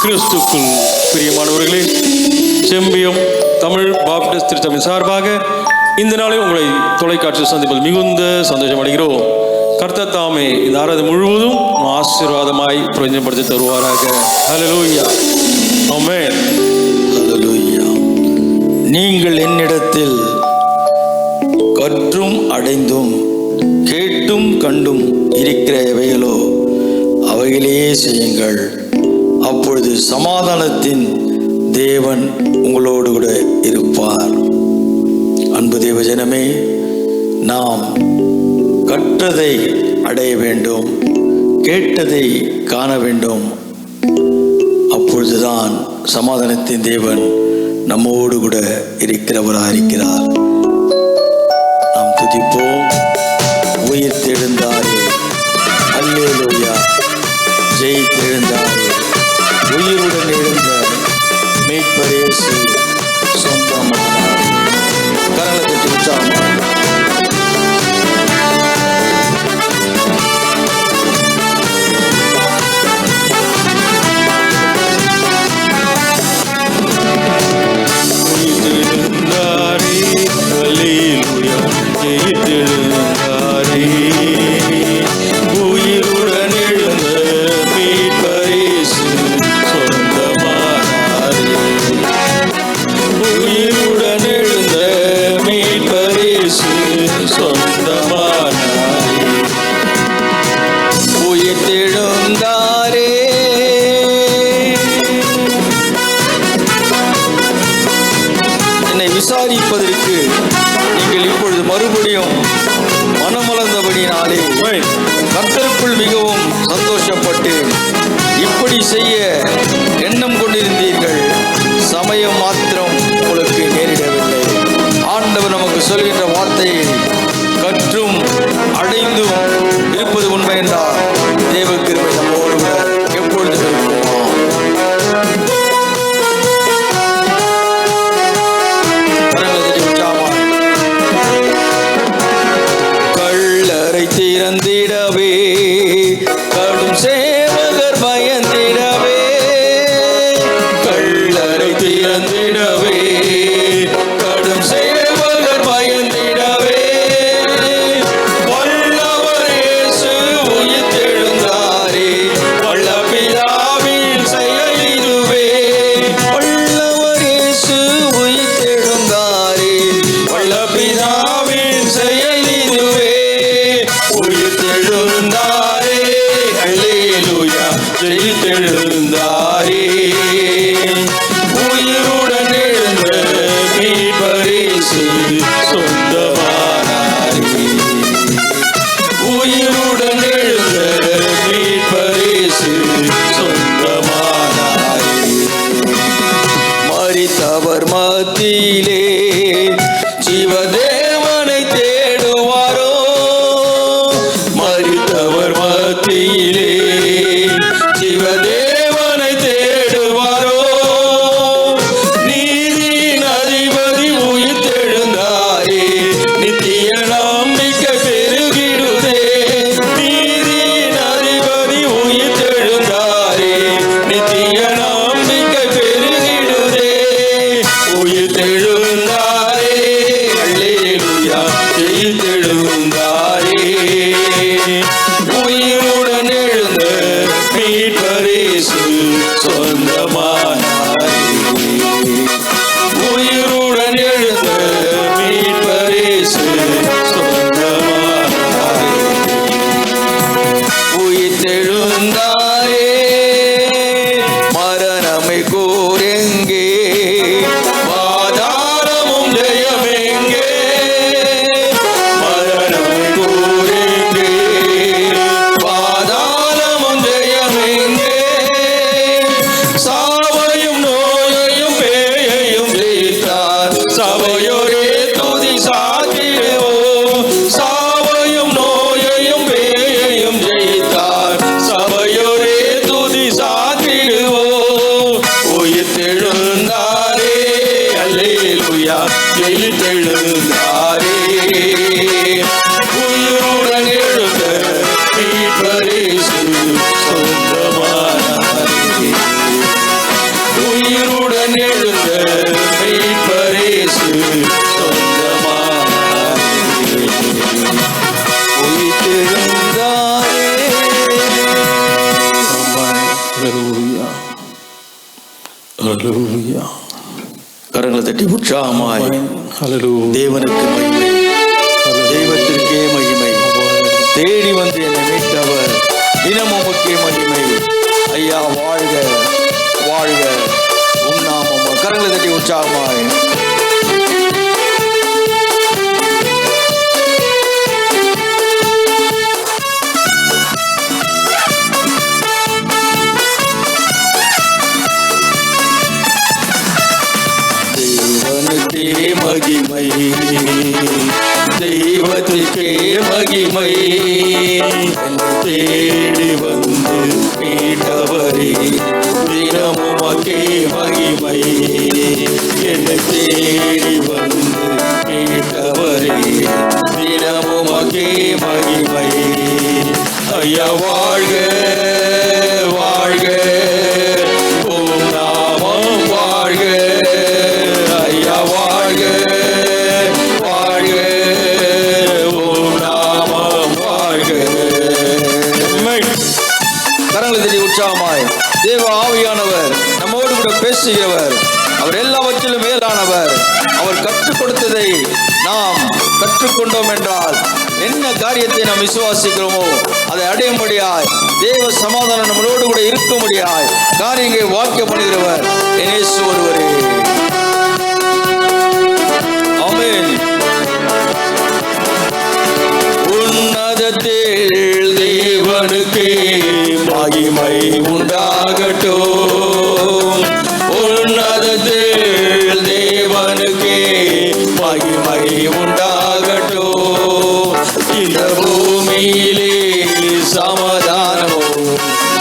கிறிஸ்துக்குள் பிரியமானவர்களே, செம்பியம் தமிழ் பாப்டிஸ்ட் திருச்சபையின் சார்பாக இந்த நாளை உங்களை தொலைக்காட்சி சந்திப்பில் மிகுந்த சந்தோஷம் அடைகிறோம். கர்த்தர் தாமே இந்த ஆராதனை முழுவதும் ஆசீர்வாதமாய் பிரயோஜனப்படுத்தி தருவாராக. ஹல்லேலூயா, ஆமென். ஹல்லேலூயா. நீங்கள் என்னிடத்தில் கற்றும் அடைந்தும் கேட்டும் கண்டும் இருக்கிற எவைகளோ அவைகளையே செய்யுங்கள். அப்பொழுது சமாதானத்தின் தேவன் உங்களோடு கூட இருப்பார். அன்பு தேவஜனமே, நாம் கற்றதை அடைய வேண்டும், கேட்டதை காண வேண்டும். அப்பொழுதுதான் சமாதானத்தின் தேவன் நம்மோடு கூட இருக்கிறவராக இருக்கிறார். நாம் துதிப்போம். உயிர் தெழுந்தாரே, அல்லேலூயா. ஜெயித்தெழுந்தாரே, உயிருடன் எழுந்த மீட்பர் இயேசு சொந்தமானார். கரங்களை தட்டி உற்சாகமாக விசாரிப்பதற்கு நீங்கள் இப்பொழுது மறுபடியும் மனமலர்ந்தபடினாலே கர்த்தருக்குள் மிகவும் சந்தோஷப்பட்டு இப்படி செய்ய எண்ணம் கொண்டிருந்தீர்கள். சமயம் மாத்திரம் உங்களுக்கு நேரிடவில்லை. ஆண்டவர் நமக்கு சொல்கின்ற வார்த்தையை கற்றும் அடைந்தும் இருப்பது உண்மை என்றால் தேவ கிருபை நம்மோடு எப்பொழுதும் இருக்குமா? திறந்திடவே கடும் சேவகர் பயந்திடவே, கள்ளரை திறந்திடவே கடும் சேவகர் பயந்திடவே, வல்லவர் இயேசு உயிர்த்தெழுந்தாரே, வல்ல பிதாவின் செயல் இதுவே. வல்லவர் இயேசு உயிர்த்தெழுந்தாரே, வல்ல பிதாவின் செயல் இதுவே. உயிர்த்தெழுந்தாரே, அல்லேலூயா. ஜெயித்தெழுந்தாரே, உயிருடன் எழுந்த மீட்பர் இயேசு சொந்தமானாரே. உயிருடன் எழுந்த மீட்பர் இயேசு சொந்தமானாரே. மரித்தவர் மத்தியிலே ஜீவதேவனை தேடுவாரோ, மரித்தவர் மத்தியிலே ஜீவதேவனை ஹல்லேலூயா. கரங்களை தட்டி உற்சாகமாய் ஹல்லேலூயா. தேவனுக்கு மகிமை, தெய்வத்திற்கே மகிமை. தேடி வந்து என்னை மீட்டவர் தினமும் முக்கிய மகிமை. ஐயா வாழ்க வாழ்க உம் நாமம். கரங்களை தட்டி உற்சாகமாய் மகிமை, தெய்வத்திற்கே மகிமை. தேடி வந்து மீட்டவரே தினமுமக்கே மகிமை. என்னை தேடி வந்து மீட்டவரே தினமுமக்கே மகிமை. ஐயா வாழ்க வாழ்க உம் நாமம் வாழ்க. ஐயா வாழ்க வாழ்க உம் நாமம் வாழ்க. கரங்களை தட்டி உற்சாகமாய் தேவ ஆவியானவர் நம்மோடு கூட பேசுகிறவர். அவர் எல்லாவற்றிலும் மேலானவர். அவர் கற்றுக் கொடுத்ததை நாம் கற்றுக்கொண்டோம் என்றால் என்ன காரியத்தை நாம் விசுவாசிக்கிறோமோ அதை அடையும்படியாய் தேவ சமாதானம் நம்மளோடு கூட இருக்கும்படியாய் காரியங்களை வாக்கியம் பண்ணுகிறவர் என் இயேசு ஒருவரே. ஆமென். உன்னதத்தில் தேவனுக்கே மகிமை உண்டாகட்டும். உன்னதத்தில் தேவனுக்கே மகிமை உண்டாகட்டும். இந்த பூமியிலே சமாதானமும்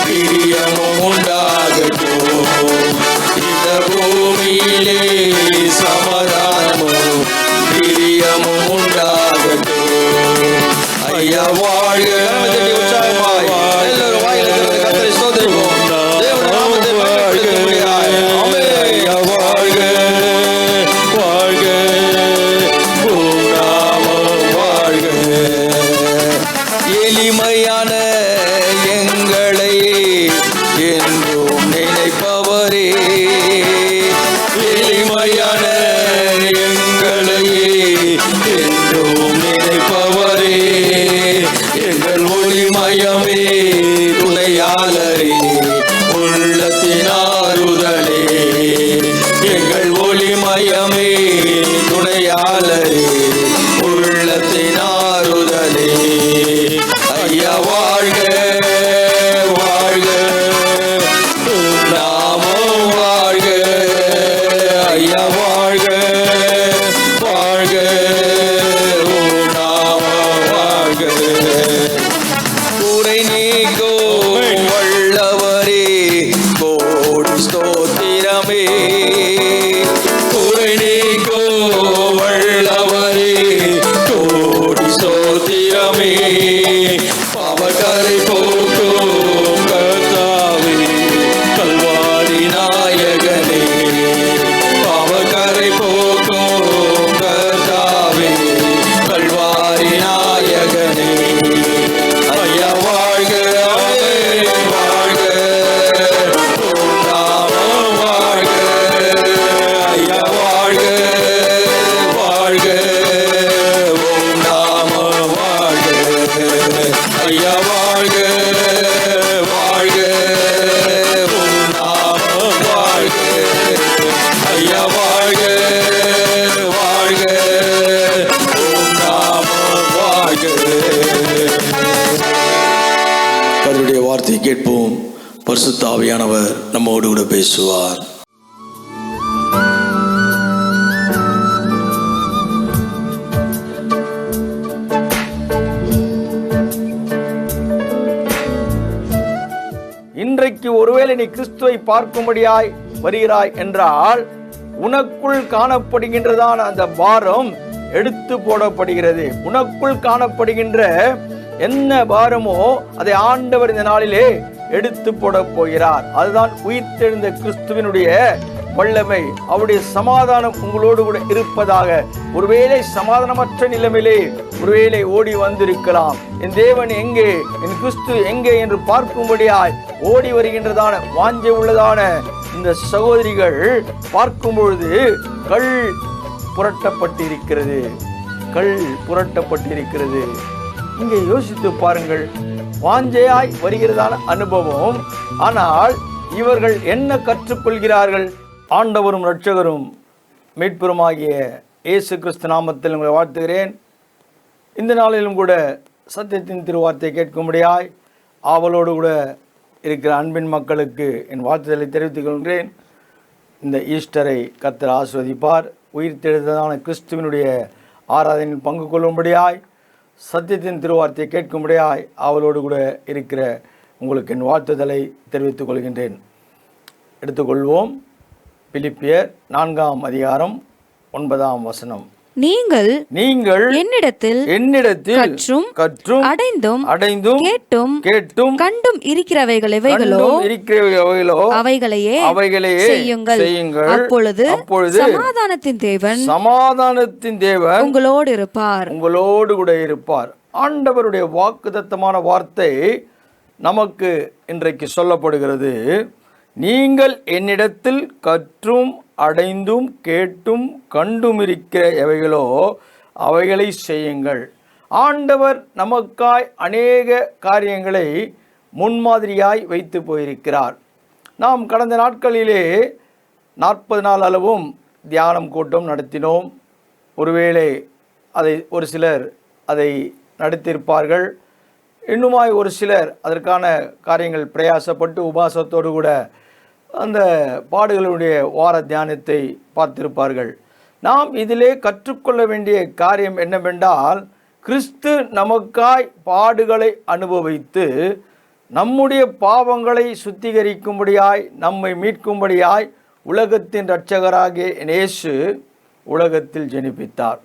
பிரியமும் உண்டாகட்டும். இந்த பூமியிலே சமாதானமும் பிரியமும் உண்டாகட்டும். ஐயா வாழ்க. எல்லாரும் வாயில திறந்து கர்த்தரை ஸ்தோத்திரிப்போம். தேவனுடைய நாமத்தை மகிமைப்படுத்தும்படியாய். ஆமென். ஐயா வாழ்க வாழ்க உம் நாமம் வாழ்க. எளிமையான எங்களை என்றும் நினைப்பவரே, எளிமையான எங்களை என்றும் நினைப்பவரே, எங்கள் ஒளிமயமே துணையாளரே, உள்ளத்தின் ஆறுதலே. எங்கள் ஒளிமயமே துணையாளரே, உள்ளத்தின் ஆறுதலே. ஐயா வாழ்க வாழ்க உம் நாமம் வாழ்க. ஐயா வாழ்க வாழ்க உம் நாமம் வாழ்க. குறை நீக்கோ வல்லவரே கோடி ஸ்தோத்திரமே. குறை நீக்கோ வல்லவரே கோடி ஸ்தோத்திரமே. பாவக்கரை போக்கும் கர்த்தாவே கல்வாரி நாயகனே. பாவக்கரை போக்கும் கர்த்தாவே கல்வாரி நாயகனே. ஐயா வாழ்க வாழ்க உம் நாமம் வாழ்க. ஐயா வாழ்க வாழ்க உம் நாமம் வாழ்க. ஐயா வாழ்க வாழ்க உம் நாமம் வாழ்க. ஐயா வாழ்க வாழ்க உம் நாமம் வாழ்க. கர்த்தருடைய வார்த்தையை கேட்போம். பரிசுத்த ஆவியானவர் நம்மோடு கூட பேசுவார். இன்றைக்கு ஒருவேளை நீ கிறிஸ்துவை பார்க்கும்படியாய் வருகிறாய் என்றால் உனக்குள் காணப்படுகின்றதான அந்த பாரம் எடுத்து போடப்படுகிறது. உனக்குள் காணப்படுகின்ற என்ன பாரமோ அதை ஆண்டவர் இந்த நாளிலே எடுத்து போட போகிறார். அதுதான் உயிர்த்தெழுந்த கிறிஸ்துவினுடைய வல்லமை. அவருடைய சமாதானம் உங்களோடு கூட இருப்பதாக. ஒருவேளை சமாதானமற்ற நிலைமையிலே ஒருவேளை ஓடி வந்திருக்கலாம். என் தேவன் எங்கே, என் கிறிஸ்து எங்கே என்று பார்க்கும்படியாய் ஓடி வருகின்றதான வாஞ்சை உள்ளதான இந்த சகோதரிகள் பார்க்கும் பொழுது கல் புரட்டப்பட்டிருக்கிறது. கல் புரட்டப்பட்டிருக்கிறது. இங்கே யோசித்து பாருங்கள். வாஞ்சையாய் வருகிறதான அனுபவம். ஆனால் இவர்கள் என்ன கற்றுக்கொள்கிறார்கள்? ஆண்டவரும் இரட்சகரும் மீட்பெருமாகிய இயேசு கிறிஸ்து நாமத்தில் உங்களை வாழ்த்துகிறேன். இந்த நாளிலும் கூட சத்தியத்தின் திருவார்த்தையை கேட்கும்படியாய் ஆவலோடு கூட இருக்கிற அன்பின் மக்களுக்கு என் வாழ்த்துதலை தெரிவித்துக் கொள்கிறேன். இந்த ஈஸ்டரை கர்த்தர் ஆசீர்வதிப்பார். உயிர்த்தெழுந்ததான கிறிஸ்துவினுடைய ஆராதனையில் பங்கு கொள்ளும்படியாய் சத்தியத்தின் திருவார்த்தையை கேட்கும்படியாய் ஆவலோடு கூட இருக்கிற உங்களுக்கு என் வாழ்த்துதலை தெரிவித்துக் கொள்கின்றேன். எடுத்துக்கொள்வோம். பிலிப்பியர் 4ஆம் அதிகாரம் 9ஆம் வசனம். நீங்கள் என்னிடத்தில் கற்றும் அடைந்தும் கேட்டும் கண்டும் இருக்கிறவைகள் எவைகளோ அவைகளையே செய்யுங்கள். அப்பொழுது சமாதானத்தின் தேவன் உங்களோடு கூட இருப்பார். ஆண்டவருடைய வாக்குத்தத்தமான வார்த்தை நமக்கு இன்றைக்கு சொல்லப்படுகிறது. நீங்கள் என்னிடத்தில் கற்றும் அடைந்தும் கேட்டும் கண்டும் இருக்கிற எவைகளோ அவைகளை செய்யுங்கள். ஆண்டவர் நமக்காய் அநேக காரியங்களை முன்மாதிரியாய் வைத்து போயிருக்கிறார். நாம் கடந்த நாட்களிலே 40 நாள் அளவும் தியானம் கூட்டம் நடத்தினோம். ஒருவேளை ஒரு சிலர் அதை நடத்தியிருப்பார்கள். இன்னுமாய் ஒரு சிலர் அதற்கான காரியங்கள் பிரயாசப்பட்டு உபாசத்தோடு கூட அந்த பாடுகளுடைய வார தியானத்தை பார்த்திருப்பார்கள். நாம் இதிலே கற்றுக்கொள்ள வேண்டிய காரியம் என்னவென்றால், கிறிஸ்து நமக்காய் பாடுகளை அனுபவித்து நம்முடைய பாவங்களை சுத்திகரிக்கும்படியாய் நம்மை மீட்கும்படியாய் உலகத்தின் இரட்சகராகிய இயேசு உலகத்தில் ஜெனிப்பித்தார்.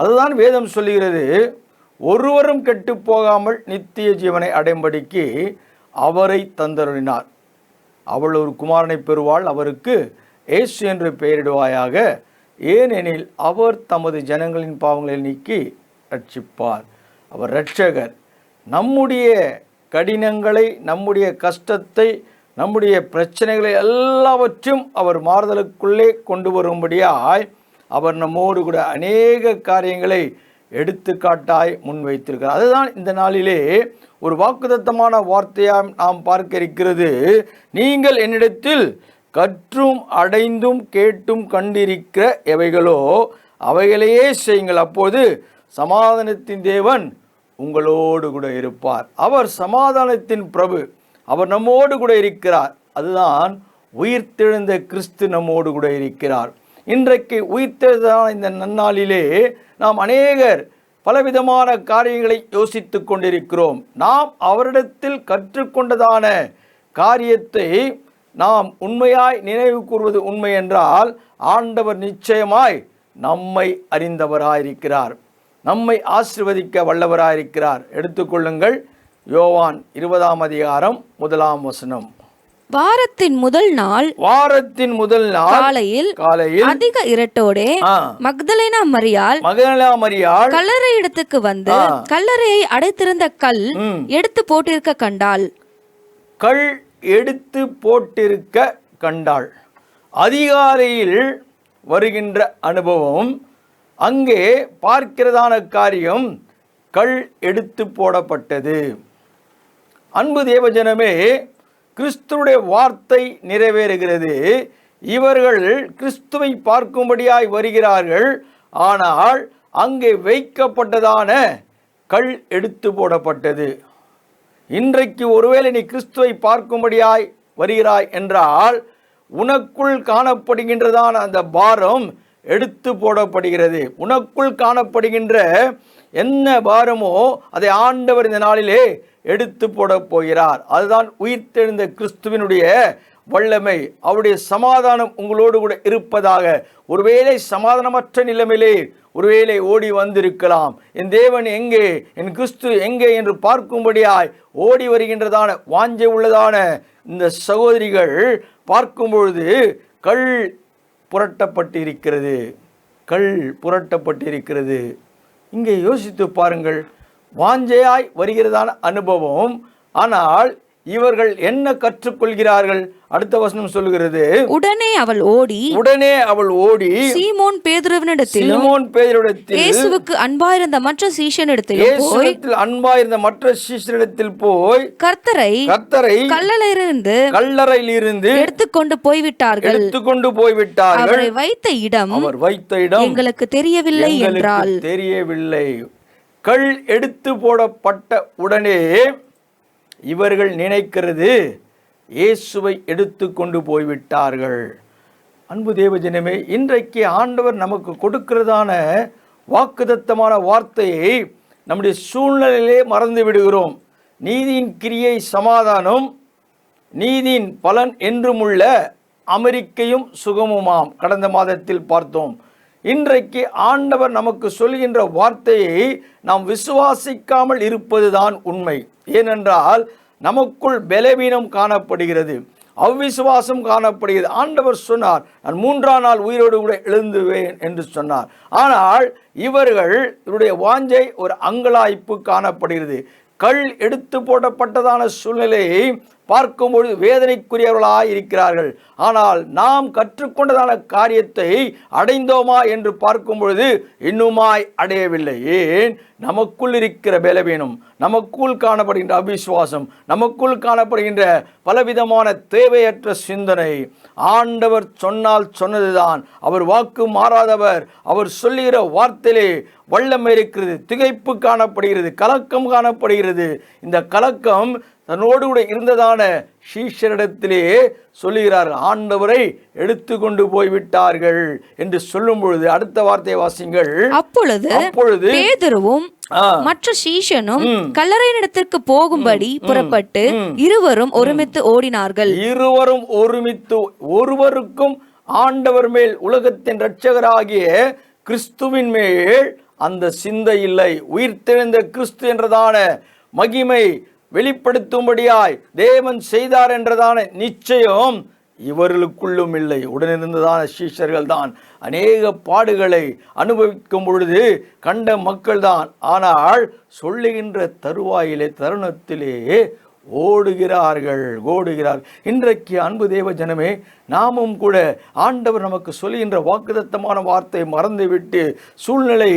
அதுதான் வேதம் சொல்லுகிறது. ஒருவரும் கெட்டு போகாமல் நித்திய ஜீவனை அடையும்படிக்கு அவரை தந்தருளினார். அவள் ஒரு குமாரனை பெறுவாள், அவருக்கு இயேசு என்று பெயரிடுவாயாக. ஏனெனில் அவர் தமது ஜனங்களின் பாவங்களை நீக்கி ரட்சிப்பார். அவர் இரட்சகர். நம்முடைய கடினங்களை, நம்முடைய கஷ்டத்தை, நம்முடைய பிரச்சனைகளை எல்லாவற்றையும் அவர் மாறுதலுக்குள்ளே கொண்டு வரும்படியாய் அவர் நம்மோடு கூட அநேக காரியங்களை எடுத்துக்காட்டாய் முன்வைத்திருக்கிறார். அதுதான் இந்த நாளிலே ஒரு வாக்குத்தத்தமான வார்த்தையாய் நாம் பார்க்க இருக்கிறது. நீங்கள் என்னிடத்தில் கற்றும் அடைந்தும் கேட்டும் கண்டிருக்கிற எவைகளோ அவைகளையே செய்யுங்கள். அப்போது சமாதானத்தின் தேவன் உங்களோடு கூட இருப்பார். அவர் சமாதானத்தின் பிரபு. அவர் நம்மோடு கூட இருக்கிறார். அதுதான் உயிர்த்தெழுந்த கிறிஸ்து நம்மோடு கூட இருக்கிறார். இன்றைக்கு உயிர்த்தெழுந்தான இந்த நன்னாளிலே நாம் அநேகர் பலவிதமான காரியங்களை யோசித்து கொண்டிருக்கிறோம். நாம் அவரிடத்தில் கற்றுக்கொண்டதான காரியத்தை நாம் உண்மையாய் நினைவு கூறுவது உண்மை என்றால், ஆண்டவர் நிச்சயமாய் நம்மை அறிந்தவராயிருக்கிறார், நம்மை ஆசீர்வதிக்க வல்லவராயிருக்கிறார். எடுத்துக்கொள்ளுங்கள். யோவான் 20ஆம் அதிகாரம் 1ஆம் வசனம். வாரத்தின் முதல் நாள் காலையில் அதிக இரட்டோடே மக்தலேனா மரியாள் கல்லறை இடத்துக்கு வந்து கல்லறையை அடைத்திருந்த கல் எடுத்து போட்டிருக்க கண்டாள். கல் எடுத்து போட்டிருக்க கண்டாள். அதிகாலையில் வருகின்ற அனுபவம். அங்கே பார்க்கிறதான காரியம் கல் எடுத்து போடப்பட்டது. அன்பு தேவஜனமே, கிறிஸ்துவுடைய வார்த்தை நிறைவேறுகிறது. இவர்கள் கிறிஸ்துவை பார்க்கும்படியாய் வருகிறார்கள். ஆனால் அங்கே வைக்கப்பட்டதான கல் எடுத்து போடப்பட்டது. இன்றைக்கு ஒருவேளை நீ கிறிஸ்துவை பார்க்கும்படியாய் வருகிறாய் என்றால் உனக்குள் காணப்படுகின்றதான அந்த பாரம் எடுத்து போடப்படுகிறது. உனக்குள் காணப்படுகின்ற என்ன பாரமோ அதை ஆண்டவர் இந்த நாளிலே எடுத்து போட போகிறார். அதுதான் உயிர்த்தெழுந்த கிறிஸ்துவினுடைய வல்லமை. அவருடைய சமாதானம் உங்களோடு கூட இருப்பதாக. ஒருவேளை சமாதானமற்ற நிலைமையிலே ஒருவேளை ஓடி வந்திருக்கலாம். என் தேவன் எங்கே, என் கிறிஸ்து எங்கே என்று பார்க்கும்படியாய் ஓடி வருகின்றதான வாஞ்சை உள்ளதான இந்த சகோதரிகள் பார்க்கும் பொழுது கல் புரட்டப்பட்டிருக்கிறது. கல் புரட்டப்பட்டிருக்கிறது. இங்கே யோசித்து பாருங்கள். வாஞ்சையாய் வருகிறதான அனுபவம். ஆனால் இவர்கள் என்ன கற்றுக்கொள்கிறார்கள்? அடுத்த வசனம் சொல்லுகிறது, உடனே அவள் ஓடி சீமோன் பேதுருவினிடத்திலும் இயேசுவுக்கு அன்பாயிருந்த மற்ற சீஷனிடத்தில் போய் கர்த்தரை கல்லறையிலிருந்து எடுத்துக்கொண்டு போய்விட்டார்கள். அவரை வைத்த இடம் எங்களுக்கு தெரியவில்லை என்றால். கல் எடுத்து போடப்பட்ட உடனே இவர்கள் நினைக்கிறது இயேசுவை எடுத்து கொண்டு போய்விட்டார்கள். அன்பு தேவஜனமே, இன்றைக்கு ஆண்டவர் நமக்கு கொடுக்கிறதான வாக்குத்தத்தமான வார்த்தையை நம்முடைய சூழ்நிலையிலே மறந்து விடுகிறோம். நீதியின் கிரியை சமாதானம், நீதியின் பலன் என்றுமுள்ள அமெரிக்கையும் சுகமுமாம் கடந்த மாதத்தில் பார்த்தோம். இன்றைக்கு ஆண்டவர் நமக்கு சொல்கின்ற வார்த்தையை நாம் விசுவாசிக்காமல் இருப்பதுதான் உண்மை. ஏனென்றால் நமக்குள் பலவீனம் காணப்படுகிறது, அவ்விசுவாசம் காணப்படுகிறது. ஆண்டவர் சொன்னார், நான் 3ஆம் நாள் உயிரோடு கூட எழுந்துவேன் என்று சொன்னார். ஆனால் இவர்களுடைய வாஞ்சை ஒரு அங்கலாய்ப்பு காணப்படுகிறது. கல் எடுத்து போடப்பட்டதான சூழ்நிலையை பார்க்கும்பொழுது வேதனைக்குரியவர்களாக இருக்கிறார்கள். ஆனால் நாம் கற்றுக்கொண்டதான காரியத்தை அடைந்தோமா என்று பார்க்கும் பொழுது இன்னுமாய் அடையவில்லை. ஏன்? நமக்குள் இருக்கிற பலவீனம், நமக்குள் காணப்படுகின்ற அவிசுவாசம், நமக்குள் காணப்படுகின்ற பலவிதமான தேவையற்ற சிந்தனை. ஆண்டவர் சொன்னால் சொன்னதுதான், அவர் வாக்கு மாறாதவர். அவர் சொல்லுகிற வார்த்தையிலே வல்லமை இருக்கிறது, திகைப்பு காணப்படுகிறது, கலக்கம் காணப்படுகிறது. இந்த கலக்கம் தன்னோடு கூட இருந்ததான சீஷரிடத்திலே சொல்லுகிறார், ஆண்டவரை எடுத்து கொண்டு போய்விட்டார்கள் என்று சொல்லும் பொழுது அடுத்த வார்த்தையை வாசிங்கள். அப்பொழுது பேதுருவும் மற்ற சீஷனும் கல்லறையினிடத்திற்கு போகும்படி புறப்பட்டு இருவரும் ஒருமித்து ஓடினார்கள். ஒருவருக்கும் ஆண்டவர் மேல், உலகத்தின் இரட்சகராகிய கிறிஸ்துவின் மேல் அந்த சிந்தை இல்லை. உயிர்த்தெழுந்த கிறிஸ்து என்றதான மகிமை வெளிப்படுத்தும்படியாய் தேவன் செய்தார் என்றதான நிச்சயம் இவர்களுக்குள்ளும் இல்லை. உடனிருந்ததான சீஷர்கள் தான் அநேக பாடுகளை அனுபவிக்கும் பொழுது கண்ட மக்கள் தான். ஆனால் சொல்லுகின்ற தருணத்திலே ஓடுகிறார்கள். இன்றைக்கு அன்பு தேவ ஜனமே, நாமும் கூட ஆண்டவர் நமக்கு சொல்லுகின்ற வாக்குத்தத்தமான வார்த்தை மறந்துவிட்டு சூழ்நிலை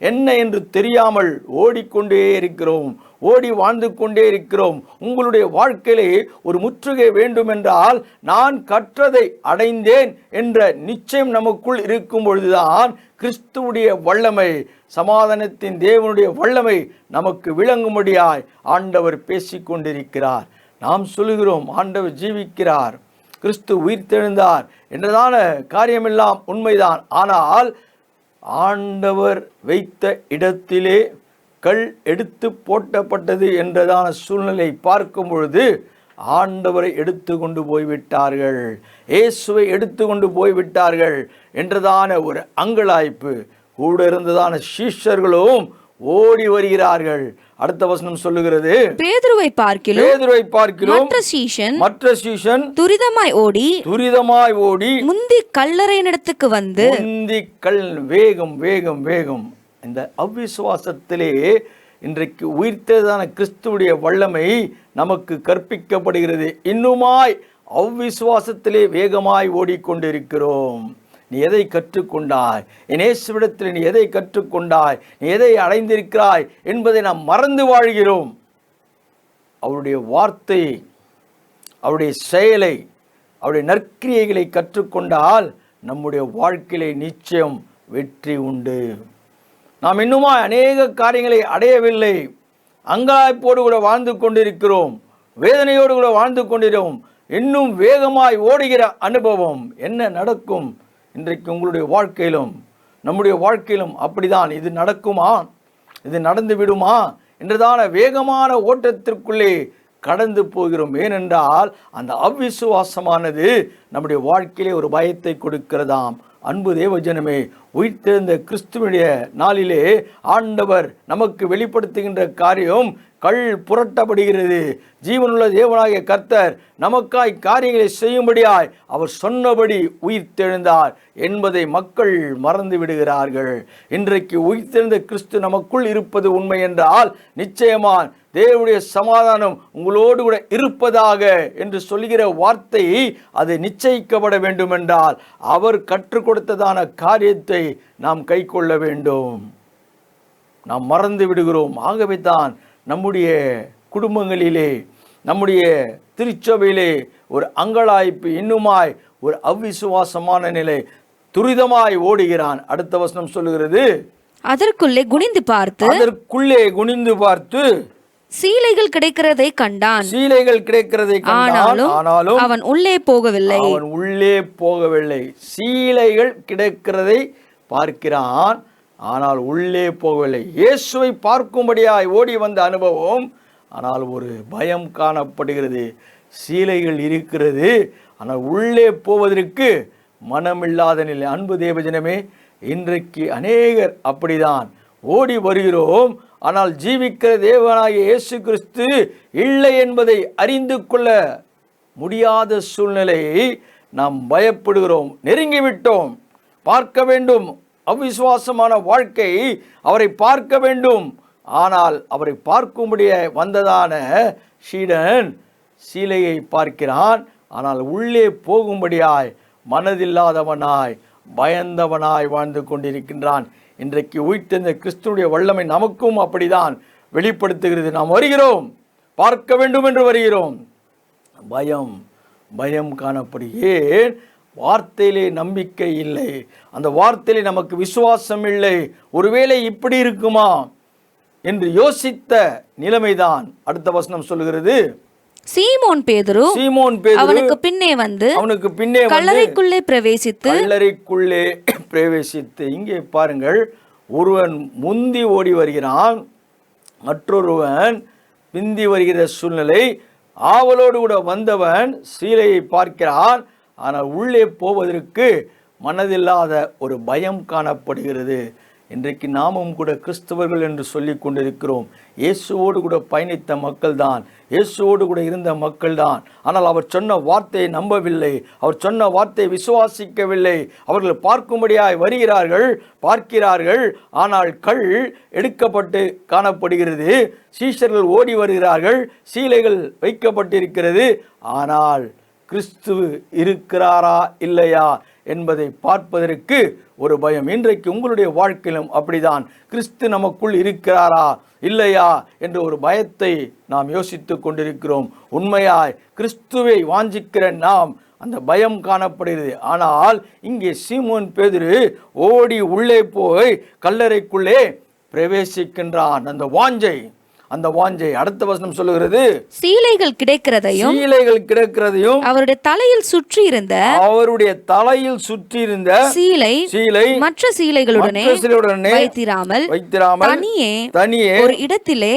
என்ன என்று தெரியாமல் ஓடிக்கொண்டே இருக்கிறோம், ஓடி வாழ்ந்து கொண்டே இருக்கிறோம். உங்களுடைய வாழ்க்கையிலே ஒரு முற்றுகை வேண்டும் என்றால், நான் கற்றதை அடைந்தேன் என்ற நிச்சயம் நமக்குள் இருக்கும் பொழுதுதான் கிறிஸ்துவுடைய வல்லமை, சமாதானத்தின் தேவனுடைய வல்லமை நமக்கு விளங்கும்படியாய் ஆண்டவர் பேசிக்கொண்டிருக்கிறார். நாம் சொல்லுகிறோம், ஆண்டவர் ஜீவிக்கிறார், கிறிஸ்து உயிர்த்தெழுந்தார் என்றதான காரியமெல்லாம் உண்மைதான். ஆனால் ஆண்டவர் வைத்த இடத்திலே கல் எடுத்து போட்டப்பட்டது என்றதான சூழ்நிலை பார்க்கும் பொழுது ஆண்டவரை எடுத்து கொண்டு போய்விட்டார்கள், இயேசுவை எடுத்து கொண்டு போய்விட்டார்கள் என்றதான ஒரு அங்கலாய்ப்பு. கூட இருந்ததான சீஷர்களும் ஓடி வருகிறார்கள். அடுத்த வசனம் சொல்லுகிறது, பேதுருவை பார்க்கிலும் மற்ற சீஷன் துரிதமாய் ஓடி முந்தி கல்லறையினிடத்துக்கு வந்து வேகம். இந்த அவ்விசுவாசத்திலே இன்றைக்கு உயிர்த்ததான கிறிஸ்துவுடைய வல்லமை நமக்கு கற்பிக்கப்படுகிறது. இன்னுமாய் அவ்விசுவாசத்திலே வேகமாய் ஓடிக்கொண்டிருக்கிறோம். நீ எதை கற்றுக்கொண்டாய்? என் இயேசுவிடத்தில் நீ எதை கற்றுக்கொண்டாய்? நீ எதை அடைந்திருக்கிறாய் என்பதை நாம் மறந்து வாழ்கிறோம். அவருடைய வார்த்தை, அவருடைய செயலை, அவருடைய நற்கிரியைகளை கற்றுக்கொண்டால் நம்முடைய வாழ்க்கையிலே நிச்சயம் வெற்றி உண்டு. நாம் இன்னுமா அநேக காரியங்களை அடையவில்லை. அங்கலாய்ப்போடு கூட வாழ்ந்து கொண்டிருக்கிறோம், வேதனையோடு கூட வாழ்ந்து கொண்டிருக்கிறோம். இன்னும் வேகமாய் ஓடுகிற அனுபவம் என்ன நடக்கும்? இன்றைக்கு உங்களுடைய வாழ்க்கையிலும் நம்முடைய வாழ்க்கையிலும் அப்படிதான். இது நடக்குமா, இது நடந்து விடுமா என்றதான வேகமான ஓட்டத்திற்குள்ளே கடந்து போகிறோம். ஏனென்றால் அந்த அவ்விசுவாசமானது நம்முடைய வாழ்க்கையிலே ஒரு பயத்தை கொடுக்கிறதாம். அன்பு தேவஜனமே, உயிர்த்தெழுந்த கிறிஸ்துவனுடைய நாளிலே ஆண்டவர் நமக்கு வெளிப்படுத்துகின்ற காரியம், கல் புரட்டப்படுகிறது. ஜீவனுள்ள தேவனாகிய கர்த்தர் நமக்காய் காரியங்களை செய்யும்படியாய் அவர் சொன்னபடி உயிர்த்தெழுந்தார் என்பதை மக்கள் மறந்து விடுகிறார்கள். இன்றைக்கு உயிர்த்தெழுந்த கிறிஸ்து நமக்குள் இருப்பது உண்மை என்றால் நிச்சயமான் தேவனுடைய சமாதானம் உங்களோடு கூட இருப்பதாக என்று சொல்கிற வார்த்தை அது நிச்சயிக்கப்பட வேண்டும் என்றால் அவர் கற்றுக் கொடுத்ததான காரியத்தை நாம் கை கொள்ள வேண்டும். நாம் மறந்து விடுகிறோம். ஆகவே தான் நம்முடைய குடும்பங்களிலே, நம்முடைய திருச்சபையிலே ஒரு அங்கலாய்ப்பு, இன்னுமாய் ஒரு அவ்விசுவாசமான நிலை துரிதமாய் ஓடுகிறான். அடுத்த வசனம் சொல்லுகிறது, அதற்குள்ளே குனிந்து பார்த்து சீலைகள் கிடைக்கிறதை கண்டான். ஆனாலும் அவன் உள்ளே போகவில்லை. சீலைகள் கிடைக்கிறதை பார்க்கிறான், ஆனால் உள்ளே போகவில்லை. இயேசுவை பார்க்கும்படியாய் ஓடி வந்த அனுபவம், ஆனால் ஒரு பயம் காணப்படுகிறது. சீலைகள் இருக்கிறது, ஆனால் உள்ளே போவதற்கு மனமில்லாத நிலை. அன்பு தேவஜனமே, இன்றைக்கு அநேகர் அப்படிதான் ஓடி வருகிறோம், ஆனால் ஜீவிக்கிற தேவனாகிய இயேசு கிறிஸ்து இல்லை என்பதை அறிந்து கொள்ள முடியாத சூழ்நிலையை நாம் பயப்படுகிறோம். நெருங்கிவிட்டோம், பார்க்க வேண்டும். அவிசுவாசமான வாழ்க்கை, அவரை பார்க்க வேண்டும். ஆனால் அவரை பார்க்கும்படிய வந்ததான சீடன் சீலையை பார்க்கிறான், ஆனால் உள்ளே போகும்படியாய் மனதில்லாதவனாய் பயந்தவனாய் வாழ்ந்து கொண்டிருக்கின்றான். இன்றைக்கு உயிர்த்தெழுந்த கிறிஸ்துவுடைய வல்லமை நமக்கும் அப்படிதான் வெளிப்படுத்துகிறது. நாம் வருகிறோம், பார்க்க வேண்டும் என்று வருகிறோம். பயம் காணப்படும். ஏன்? வார்த்தையிலே நம்பிக்கை இல்லை, அந்த வார்த்தையிலே நமக்கு விசுவாசம் இல்லை. ஒருவேளை இப்படி இருக்குமா என்று யோசித்த நிலைமைதான் அடுத்த வசனம் சொல்லுகிறது. சீமோன் பேதுரு அவனுக்கு பின்னே வந்து கல்லறைக்குள்ளே பிரவேசித்து இங்கே பாருங்கள், ஒருவன் முந்தி ஓடி வருகிறான், மற்றொருவன் பிந்தி வருகிற சூழ்நிலை. ஆவலோடு கூட வந்தவன் சீலையை பார்க்கிறான், ஆனால் உள்ளே போவதற்கு மனதில்லாத ஒரு பயம் காணப்படுகிறது. இன்றைக்கு நாமும் கூட கிறிஸ்தவர்கள் என்று சொல்லி கொண்டிருக்கிறோம். இயேசுவோடு கூட பயணித்த மக்கள் தான், இயேசுவோடு கூட இருந்த மக்கள் தான். ஆனால் அவர் சொன்ன வார்த்தையை நம்பவில்லை, அவர் சொன்ன வார்த்தையை விசுவாசிக்கவில்லை. அவர்கள் பார்க்கும்படியாய் வருகிறார்கள், பார்க்கிறார்கள், ஆனால் கல் எடுக்கப்பட்டு காணப்படுகிறது. சீஷர்கள் ஓடி வருகிறார்கள், சீலைகள் வைக்கப்பட்டிருக்கிறது. ஆனால் கிறிஸ்து இருக்கிறாரா இல்லையா என்பதை பார்ப்பதற்கு ஒரு பயம். இன்றைக்கு உங்களுடைய வாழ்க்கையிலும் அப்படிதான், கிறிஸ்து நமக்குள் இருக்கிறாரா இல்லையா என்ற ஒரு பயத்தை நாம் யோசித்துக் கொண்டிருக்கிறோம். உண்மையாய் கிறிஸ்துவை வாஞ்சிக்கிற நாம் அந்த பயம் காணப்படுகிறது. ஆனால் இங்கே சீமோன் பேதுரு ஓடி உள்ளே போய் கல்லறைக்குள்ளே பிரவேசிக்கின்றான். அந்த வாஞ்சை அடுத்த வசனம் சொல்லுகிறது, சீலைகள் கிடைக்கிறதையும் அவருடைய தலையில் சுற்றி இருந்த சீலை மற்ற சீலைகளுடனே வைத்திராமல் தனியே ஒரு இடத்திலே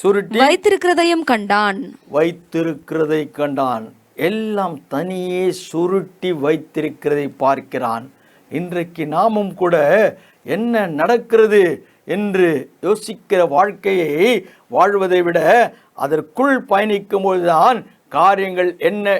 சுருட்டி வைத்திருக்கிறதையும் கண்டான். எல்லாம் தனியே சுருட்டி வைத்திருக்கிறதை பார்க்கிறான். இன்றைக்கு நாமும் கூட என்ன நடக்கிறது என்று யோசிக்கிற வாழ்க்கையை வாழ்வதை விட அதற்குள் பயணிக்கும் பொழுதுதான் காரியங்கள் என்ன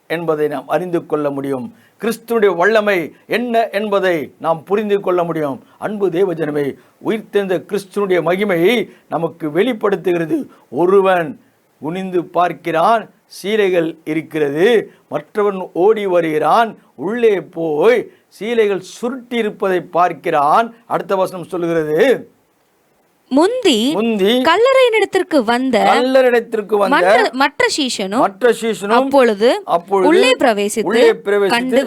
என்பதை நாம் அறிந்து கொள்ள முடியும். கிறிஸ்துவுடைய வல்லமை என்ன என்பதை நாம் புரிந்து கொள்ள முடியும். அன்பு தேவஜனமே, உயிர்த்தெழுந்த கிறிஸ்துவுடைய மகிமையை நமக்கு வெளிப்படுத்துகிறது. ஒருவன் குனிந்து பார்க்கிறான், சீலைகள் இருக்கிறது. மற்றவன் ஓடி வருகிறான், உள்ளே போய் சீலைகள் சுருட்டி இருப்பதை பார்க்கிறான். அடுத்த வசனம் சொல்லுகிறது, முந்தி கல்லறையினிடத்திற்கு வந்த மற்ற சீஷனும் அப்பொழுது உள்ளே பிரவேசித்து கண்டு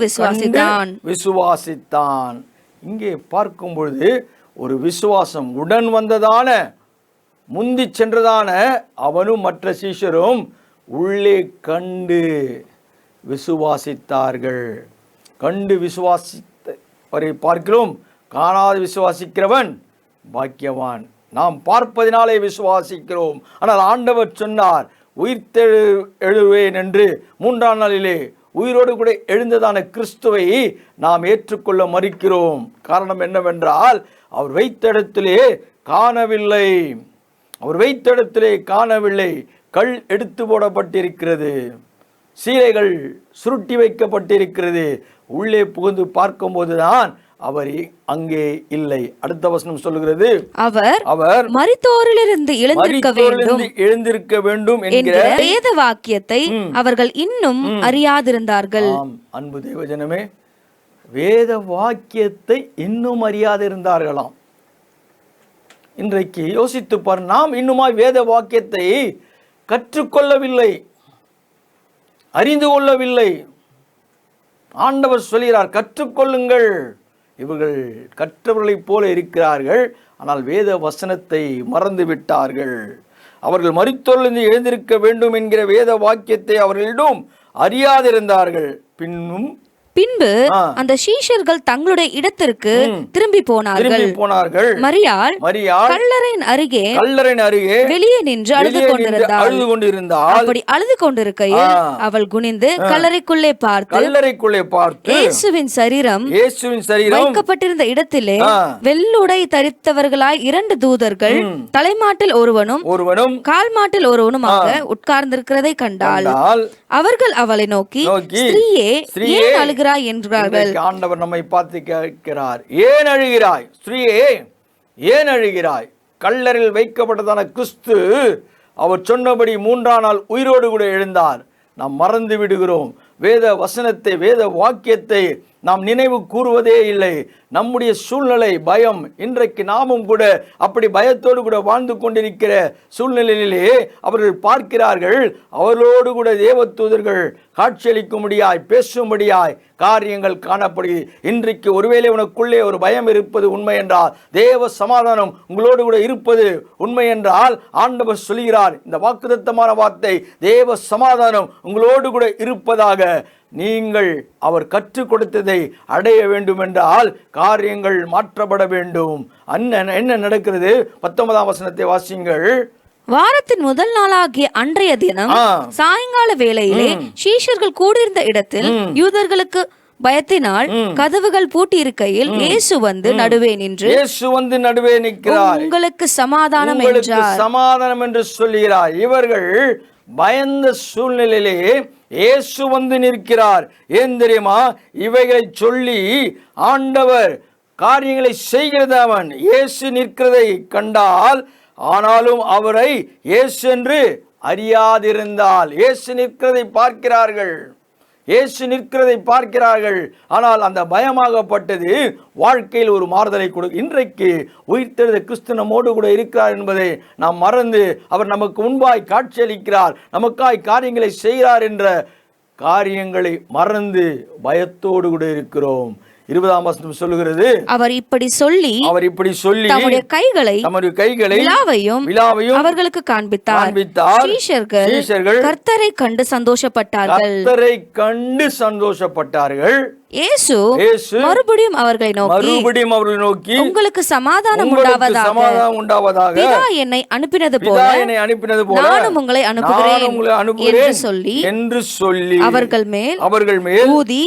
விசுவாசித்தான். இங்கே பார்க்கும் பொழுது ஒரு விசுவாசம் உடன் வந்ததான, முந்தி சென்றதான அவனும் மற்ற சீஷரும் உள்ளே கண்டு விசுவாசித்தார்கள். கண்டு விசுவாசித்தவரை பார்க்கிறோம், காணாது விசுவாசிக்கிறவன் பாக்கியவான். நாம் பார்ப்பதினாலே விசுவாசிக்கிறோம். ஆனால் ஆண்டவர் சொன்னார், உயிர்த்தெழுவேன் என்று 3ஆம் நாளிலே உயிரோடு கூட எழுந்ததான கிறிஸ்துவை நாம் ஏற்றுக்கொள்ள மறுக்கிறோம். காரணம் என்னவென்றால் அவர் வைத்த இடத்திலே காணவில்லை. அவர் வைத்த இடத்திலே காணவில்லை. கல் எடுத்து போடப்பட்டிருக்கிறது, சீலைகள் சுருட்டி வைக்கப்பட்டிருக்கிறது. உள்ளே புகுந்து பார்க்கும்போதுதான் அவர் அங்கே இல்லை. அடுத்த வசனம் சொல்லுகிறது, அவர் மரித்தோரிலிருந்து எழுந்திருக்க வேண்டும் என்கிற வேத வாக்கியத்தை அவர்கள் இன்னும் அறியாதிருந்தார்கள். அன்பு தேவஜனமே, வேத வாக்கியத்தை இன்னும் அறியாதிருந்தார்களாம். இன்றைக்கு யோசித்து பார், நாம் இன்னுமாய் வேத வாக்கியத்தை கற்றுக்கொள்ளவில்லை, அறிந்து கொள்ளவில்லை. ஆண்டவர் சொல்கிறார், கற்றுக்கொள்ளுங்கள். இவர்கள் கற்றவர்களைப் போல இருக்கிறார்கள், ஆனால் வேத வசனத்தை மறந்து விட்டார்கள். அவர்கள் மரித்தோரிலிருந்து எழுந்திருக்க வேண்டும் என்கிற வேத வாக்கியத்தை அவர்களிடம் அறியாதிருந்தார்கள். பின்பு அந்த சீஷர்கள் தங்களுடைய இடத்திற்கு திரும்பி போனார்கள். மரியாள் கல்லறையின் அருகே வெளியே நின்று அழுது கொண்டிருந்தாள். அப்படி அழுது கொண்டிருக்கையில் அவள் குனிந்து கல்லறைக்குள்ளே பார்த்து இயேசுவின் சரீரம் வைக்கப்பட்டிருந்த இடத்திலே வெள்ளுடை தரித்தவர்களாய் 2 தூதர்கள் தலைமாட்டில் ஒருவனும் கால் மாட்டில் ஒருவனுமாக உட்கார்ந்திருக்கிறதை கண்டாள். அவர்கள் அவளை நோக்கி, ஸ்திரீயே, ஏன் அழுகிறாய் என்றார்கள். ஆண்டவர் நம்மை பார்த்து கேட்கிறார், ஏன் அழுகிறாய்? ஸ்திரீயே, ஏன் அழுகிறாய்? கல்லறையில் வைக்கப்பட்டதான கிறிஸ்து அவர் சொன்னபடி 3ஆம் நாள் உயிரோடு கூட எழுந்தார். நாம் மறந்து விடுகிறோம். வேத வசனத்தை, வேத வாக்கியத்தை நாம் நினைவு கூறுவதே இல்லை. நம்முடைய சூழ்நிலை பயம். இன்றைக்கு நாமும் கூட அப்படி பயத்தோடு கூட வாழ்ந்து கொண்டிருக்கிற சூழ்நிலையிலே அவர்கள் பார்க்கிறார்கள், அவர்களோடு கூட தேவதூதர்கள் காட்சியளிக்கும்படியாய் பேசும்படியாய் காரியங்கள் காணப்படுகிறது. இன்றைக்கு ஒருவேளை உனக்குள்ளே ஒரு பயம் இருப்பது உண்மை என்றால், தேவ சமாதானம் உங்களோடு கூட இருப்பது உண்மை என்றால், ஆண்டவர் சொல்கிறார் இந்த வாக்குத்தத்தமான வார்த்தை, தேவ சமாதானம் உங்களோடு கூட இருப்பதாக. நீங்கள் அவர் கற்றுக் கொடுத்ததை அடைய வேண்டும் என்றால் காரியங்கள் மாற்றப்பட வேண்டும். என்ன நடக்கிறது? 19ஆம் வசனத்தை வாசியுங்கள். வாரத்தின் முதல் நாளாகிய அன்றைய தினம் சாயங்கால வேளையிலே சீஷர்கள் கூடியிருந்த இடத்தில் யூதர்களுக்கு பயத்தினால் கதவுகள் பூட்டி இருக்கையில் இயேசு வந்து நடுவே நிற்கிறார். உங்களுக்கு சமாதானம் என்றார். சமாதானம் என்று சொல்கிறார். இவர்கள் பயந்த சூழ்நிலையிலே இயேசு வந்து நிற்கிறார். ஏன் தெரியுமா? இவைகளை சொல்லி ஆண்டவர் காரியங்களை செய்கிறது. அவன் இயேசு நிற்கிறதை கண்டால், ஆனாலும் அவரை இயேசு என்று அறியாதிருந்தால், இயேசு நிற்கிறதை பார்க்கிறார்கள். ஆனால் அந்த பயமாகப்பட்டது வாழ்க்கையில் ஒரு மாறுதலை கொடுக்கும். இன்றைக்கு உயிர்த்தெழுந்த கிறிஸ்து நம்மோடு கூட இருக்கிறார் என்பதை நாம் மறந்து, அவர் நமக்கு முன்பாய் காட்சியளிக்கிறார், நமக்காய் காரியங்களை செய்கிறார் என்ற காரியங்களை மறந்து பயத்தோடு கூட இருக்கிறோம். 20ஆம் வசனம் சொல்லுகிறது, அவர் இப்படி சொல்லி தம்முடைய கைகளை விலாவையும் அவர்களுக்கு காண்பித்தார். சீஷர்கள் கர்த்தரை கண்டு சந்தோஷப்பட்டார்கள். இயேசு மறுபடியும் அவர்களை நோக்கி, உங்களுக்கு சமாதானம் உண்டாவதாக. பிதா என்னை அனுப்பினது போல நானும் உங்களை அனுப்புகிறேன் என்று சொல்லி அவர்கள் மேல் ஊதி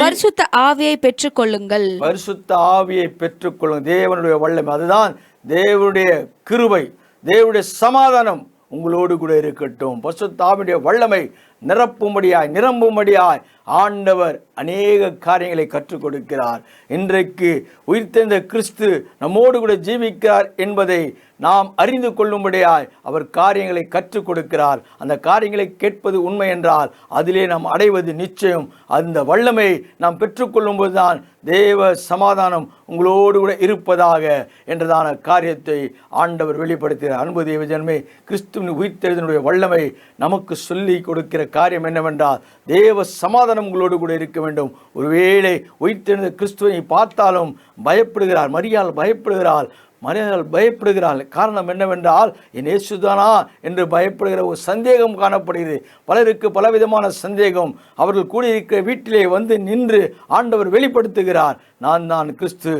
பரிசுத்த ஆவியை பெற்றுக் கொள்ளுங்கள். பரிசுத்த ஆவியை பெற்றுக் கொள்ளுங்கள். தேவனுடைய வல்லமை, அதுதான் தேவனுடைய கிருபை, தேவனுடைய சமாதானம் உங்களோடு கூட இருக்கட்டும். பரிசுத்த ஆவியுடைய வல்லமை நிரம்பும்படியாய் ஆண்டவர் அநேக காரியங்களை கற்றுக் கொடுக்கிறார். இன்றைக்கு உயிர்த்தெழுந்த கிறிஸ்து நம்மோடு கூட ஜீவிக்கிறார் என்பதை நாம் அறிந்து கொள்ளும்படியாய் அவர் காரியங்களை கற்றுக் கொடுக்கிறார். அந்த காரியங்களை கேட்பது உண்மை என்றால் அதிலே நாம் அடைவது நிச்சயம். அந்த வல்லமை நாம் பெற்றுக்கொள்ளும் போதுதான் தேவ சமாதானம் உங்களோடு கூட இருப்பதாக என்றதான காரியத்தை ஆண்டவர் வெளிப்படுத்துகிறார். அன்பு தேவ ஜனமே, கிறிஸ்துவின் உயிர்த்தெழுதலுடைய வல்லமை நமக்கு சொல்லி கொடுக்கிற காரியம் என்னவென்றால், தேவ சமாதானம் உங்களோடு கூட இருக்க வேண்டும். ஒருவேளை உயிர்த்தெழுந்த கிறிஸ்துவை பார்த்தாலும் மரியாள் பயப்படுகிறாள். காரணம் என்னவென்றால், என் இயேசுதானா என்று பயப்படுகிற ஒரு சந்தேகம் காணப்படுகிறது. பலருக்கு பலவிதமான சந்தேகம். அவர்கள் கூடியிருக்கிற வீட்டிலே வந்து நின்று ஆண்டவர் வெளிப்படுத்துகிறார், நான் தான் கிறிஸ்து,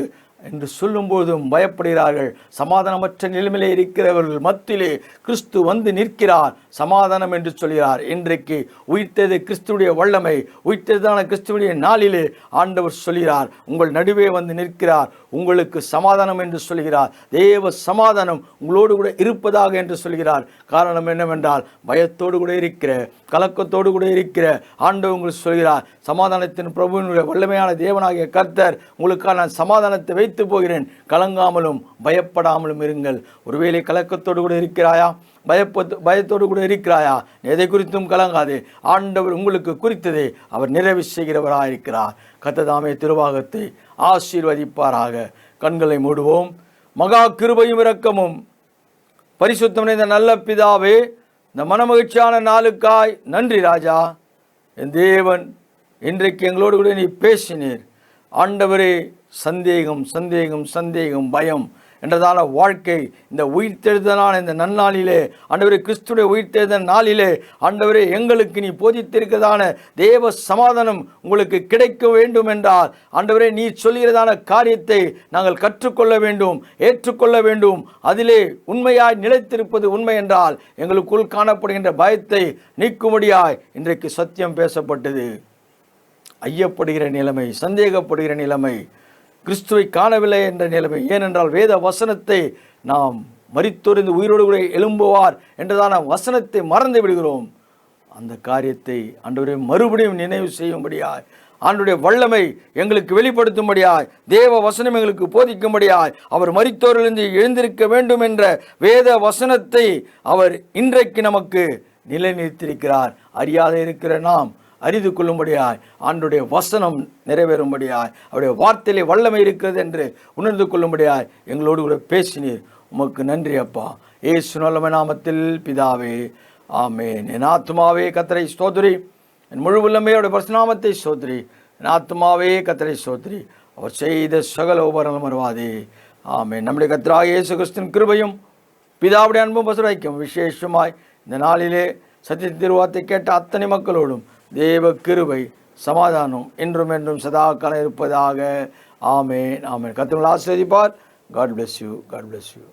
என்று சொல்லும்போதும் பயப்படுகிறார்கள். சமாதானமற்ற நிலைமையிலே இருக்கிறவர்கள் மத்தியிலே கிறிஸ்து வந்து நிற்கிறார், சமாதானம் என்று சொல்கிறார். இன்றைக்கு உயிர்த்தது கிறிஸ்துடைய வல்லமை, உயிர்த்ததான கிறிஸ்துடைய நாளிலே ஆண்டவர் சொல்கிறார், உங்கள் நடுவே வந்து நிற்கிறார், உங்களுக்கு சமாதானம் என்று சொல்கிறார். தேவ சமாதானம் உங்களோடு கூட இருப்பதாக என்று சொல்கிறார். காரணம் என்னவென்றால், பயத்தோடு கூட இருக்கிற, கலக்கத்தோடு கூட இருக்கிற ஆண்டவர் உங்களுக்கு சொல்கிறார், சமாதானத்தின் பிரபுவினுடைய வல்லமையான தேவனாகிய கர்த்தர் உங்களுக்காக நான் சமாதானத்தை வைத்து போகிறேன், கலங்காமலும் பயப்படாமலும் இருங்கள். ஒருவேளை கலக்கத்தோடு கூட இருக்கிறாயா, பயத்தோடு கூட இருக்கிறாயா, எதை குறித்தும் கலங்காதே. ஆண்டவர் உங்களுக்கு குறித்ததை அவர் நிறைவு செய்கிறவராக இருக்கிறார். கர்த்ததாமே திருவாகத்தை ஆசீர்வதிப்பாராக. கண்களை மூடுவோம். மகா கிருபையும் இரக்கமும் பரிசுத்தம் நிறைந்த நல்ல பிதாவே, இந்த மனமகிழ்ச்சியான நாளுக்காய் நன்றி ராஜா. என் தேவன், இன்றைக்கு எங்களோடு கூட நீ பேசினீர் ஆண்டவரே. சந்தேகம் சந்தேகம் சந்தேகம் பயம் என்றதான வாழ்க்கை இந்த உயிர்த்தெழுதலான இந்த நன்னாளிலே ஆண்டவரே, கிறிஸ்துடைய உயிர்த்தெழுதல் நாளிலே ஆண்டவரே, எங்களுக்கு நீ போதித்திருக்கிறதான தேவ சமாதானம் உங்களுக்கு கிடைக்க வேண்டும் என்றால் ஆண்டவரே, நீ சொல்கிறதான காரியத்தை நாங்கள் கற்றுக்கொள்ள வேண்டும், ஏற்றுக்கொள்ள வேண்டும். அதிலே உண்மையாய் நிலைத்திருப்பது உண்மை என்றால் எங்களுக்குள் காணப்படுகின்ற பயத்தை நீக்கும்படியாய் இன்றைக்கு சத்தியம் பேசப்பட்டது. ஐயப்படுகிற நிலைமை, சந்தேகப்படுகிற நிலைமை, கிறிஸ்துவை காணவில்லை என்ற நிலைமை, ஏனென்றால் வேத வசனத்தை நாம் மரித்தோர்ந்து உயிரோடு கூட எழும்புவார் என்றதான வசனத்தை மறந்து விடுகிறோம். அந்த காரியத்தை ஆண்டவரே மறுபடியும் நினைவு செய்யும்படியாய், ஆண்டவருடைய வல்லமை எங்களுக்கு வெளிப்படுத்தும்படியாய், தேவ வசனம் எங்களுக்கு போதிக்கும்படியாய், அவர் மரித்தோரிலிருந்து எழுந்திருக்க வேண்டும் என்ற வேத வசனத்தை அவர் இன்றைக்கு நமக்கு நிலைநிறுத்தியிருக்கிறார். அறியாத இருக்கிற நாம் அறிந்து கொள்ளும்படியாய், ஆண்டுடைய வசனம் நிறைவேறும்படியாய், அவருடைய வார்த்தையிலே வல்லமை இருக்கிறது என்று உணர்ந்து கொள்ளும்படியாய் எங்களோடு கூட பேசினீர். உமக்கு நன்றி அப்பா. இயேசு நல்ல நாமத்தில் பிதாவே, ஆமென். என் ஆத்துமாவே கர்த்தரை ஸ்தோத்திரி, என் முழு உள்ளமையோட பரிசுநாமத்தை ஸ்தோத்திரி. என் ஆத்துமாவே கர்த்தரை ஸ்தோத்திரி, அவர் செய்த சகல உபகாரங்களும் மறவாதே. ஆமென். நம்முடைய கர்த்தராகிய இயேசு கிறிஸ்துவின் கிருபையும் பிதாவுடைய அன்பும் பசுரைக்கும் விசேஷமாய் இந்த நாளிலே சத்திய திருவார்த்தை கேட்ட அத்தனை மக்களோடும் தேவ கிருபை சமாதானம் என்றும் என்றும் சதா காலம் இருப்பதாக. ஆமென், ஆமென். கர்த்தர் உங்களை ஆசீர்வதிப்பார். God bless you. God bless you.